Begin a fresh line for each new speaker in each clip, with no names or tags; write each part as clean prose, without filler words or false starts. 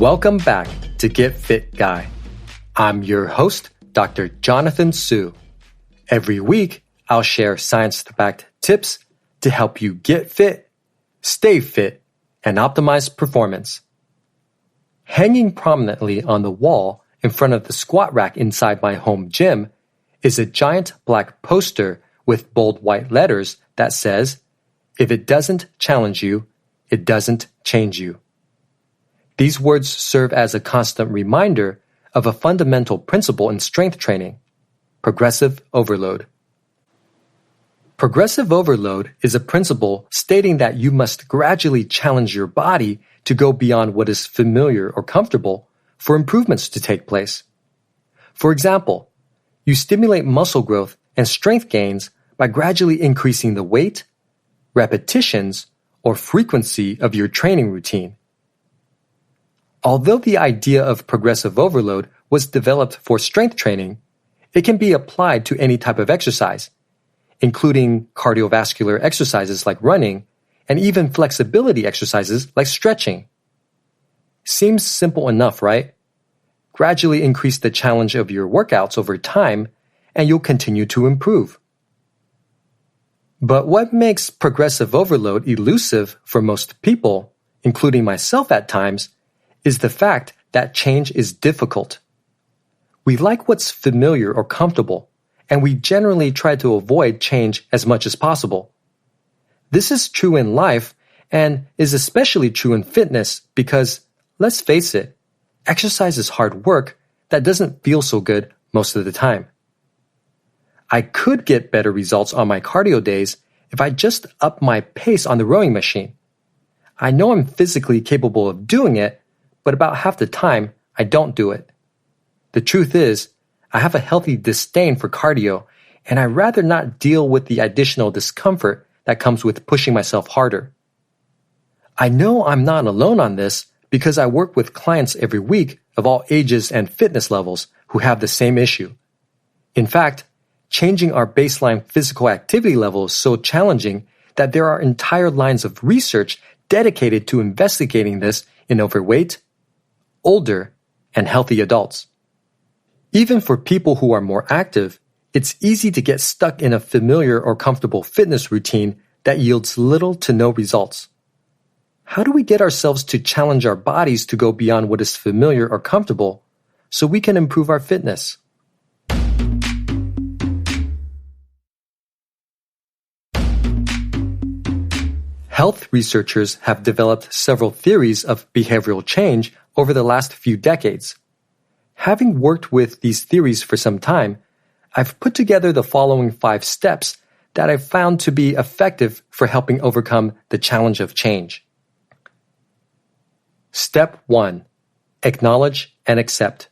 Welcome back to Get Fit Guy. I'm your host, Dr. Jonathan Su. Every week, I'll share science-backed tips to help you get fit, stay fit, and optimize performance. Hanging prominently on the wall in front of the squat rack inside my home gym is a giant black poster with bold white letters that says, "If it doesn't challenge you, it doesn't change you." These words serve as a constant reminder of a fundamental principle in strength training, progressive overload. Progressive overload is a principle stating that you must gradually challenge your body to go beyond what is familiar or comfortable for improvements to take place. For example, you stimulate muscle growth and strength gains by gradually increasing the weight, repetitions, or frequency of your training routine. Although the idea of progressive overload was developed for strength training, it can be applied to any type of exercise, including cardiovascular exercises like running, and even flexibility exercises like stretching. Seems simple enough, right? Gradually increase the challenge of your workouts over time, and you'll continue to improve. But what makes progressive overload elusive for most people, including myself at times, is the fact that change is difficult. We like what's familiar or comfortable, and we generally try to avoid change as much as possible. This is true in life and is especially true in fitness because, let's face it, exercise is hard work that doesn't feel so good most of the time. I could get better results on my cardio days if I just up my pace on the rowing machine. I know I'm physically capable of doing it, but about half the time, I don't do it. The truth is, I have a healthy disdain for cardio, and I'd rather not deal with the additional discomfort that comes with pushing myself harder. I know I'm not alone on this because I work with clients every week of all ages and fitness levels who have the same issue. In fact, changing our baseline physical activity level is so challenging that there are entire lines of research dedicated to investigating this in overweight, older, and healthy adults. Even for people who are more active, it's easy to get stuck in a familiar or comfortable fitness routine that yields little to no results. How do we get ourselves to challenge our bodies to go beyond what is familiar or comfortable so we can improve our fitness? Health researchers have developed several theories of behavioral change over the last few decades. Having worked with these theories for some time, I've put together the following 5 steps that I've found to be effective for helping overcome the challenge of change. Step 1. Acknowledge and accept.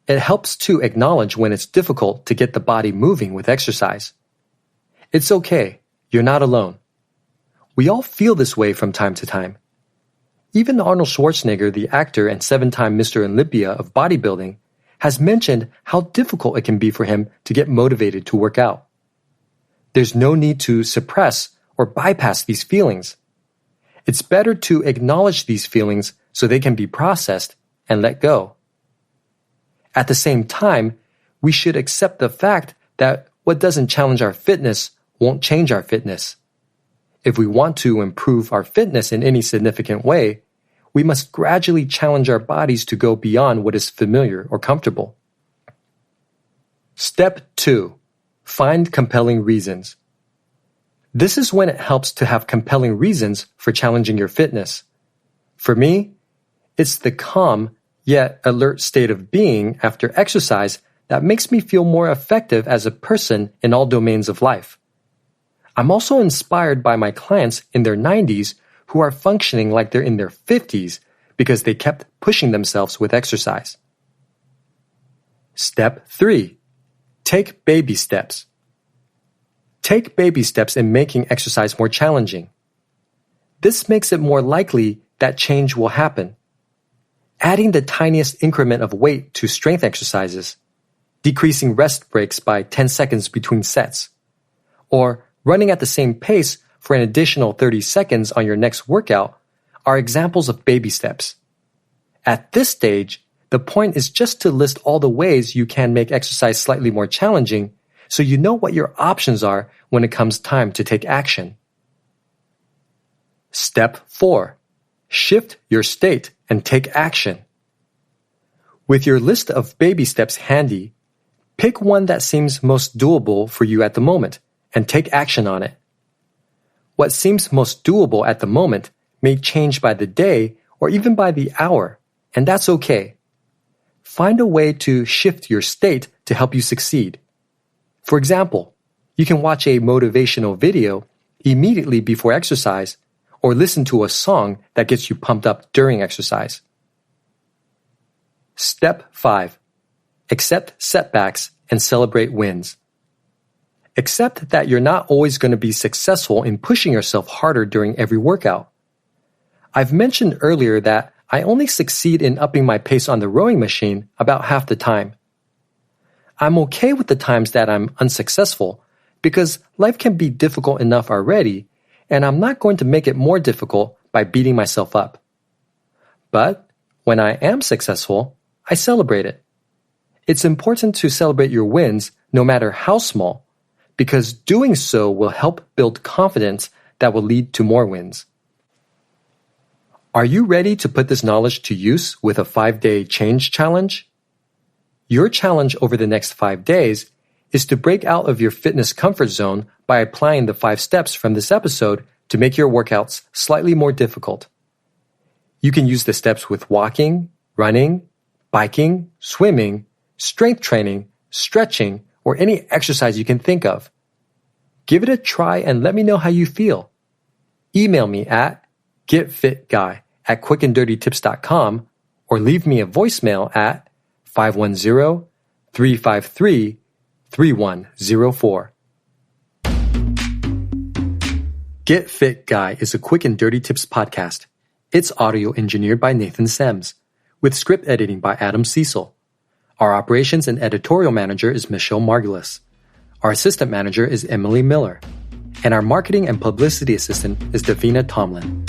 It helps to acknowledge when it's difficult to get the body moving with exercise. It's okay, you're not alone. We all feel this way from time to time. Even Arnold Schwarzenegger, the actor and 7-time Mr. Olympia of bodybuilding, has mentioned how difficult it can be for him to get motivated to work out. There's no need to suppress or bypass these feelings. It's better to acknowledge these feelings so they can be processed and let go. At the same time, we should accept the fact that what doesn't challenge our fitness won't change our fitness. If we want to improve our fitness in any significant way, we must gradually challenge our bodies to go beyond what is familiar or comfortable. Step 2. Find compelling reasons. This is when it helps to have compelling reasons for challenging your fitness. For me, it's the calm yet alert state of being after exercise that makes me feel more effective as a person in all domains of life. I'm also inspired by my clients in their 90s who are functioning like they're in their 50s because they kept pushing themselves with exercise. Step 3. Take baby steps. Take baby steps in making exercise more challenging. This makes it more likely that change will happen. Adding the tiniest increment of weight to strength exercises, decreasing rest breaks by 10 seconds between sets, or running at the same pace for an additional 30 seconds on your next workout are examples of baby steps. At this stage, the point is just to list all the ways you can make exercise slightly more challenging so you know what your options are when it comes time to take action. Step 4. Shift your state and take action. With your list of baby steps handy, pick one that seems most doable for you at the moment and take action on it. What seems most doable at the moment may change by the day or even by the hour, and that's okay. Find a way to shift your state to help you succeed. For example, you can watch a motivational video immediately before exercise or listen to a song that gets you pumped up during exercise. Step 5. Accept setbacks and celebrate wins. Accept that you're not always going to be successful in pushing yourself harder during every workout. I've mentioned earlier that I only succeed in upping my pace on the rowing machine about half the time. I'm okay with the times that I'm unsuccessful because life can be difficult enough already, and I'm not going to make it more difficult by beating myself up. But when I am successful, I celebrate it. It's important to celebrate your wins no matter how small, because doing so will help build confidence that will lead to more wins. Are you ready to put this knowledge to use with a 5-day change challenge? Your challenge over the next 5 days is to break out of your fitness comfort zone by applying the 5 steps from this episode to make your workouts slightly more difficult. You can use the steps with walking, running, biking, swimming, strength training, stretching, or any exercise you can think of. Give it a try and let me know how you feel. Email me at getfitguy@quickanddirtytips.com or leave me a voicemail at 510-353-3104. Get Fit Guy is a Quick and Dirty Tips podcast. It's audio engineered by Nathan Sems, with script editing by Adam Cecil. Our operations and editorial manager is Michelle Margulis. Our assistant manager is Emily Miller. And our marketing and publicity assistant is Davina Tomlin.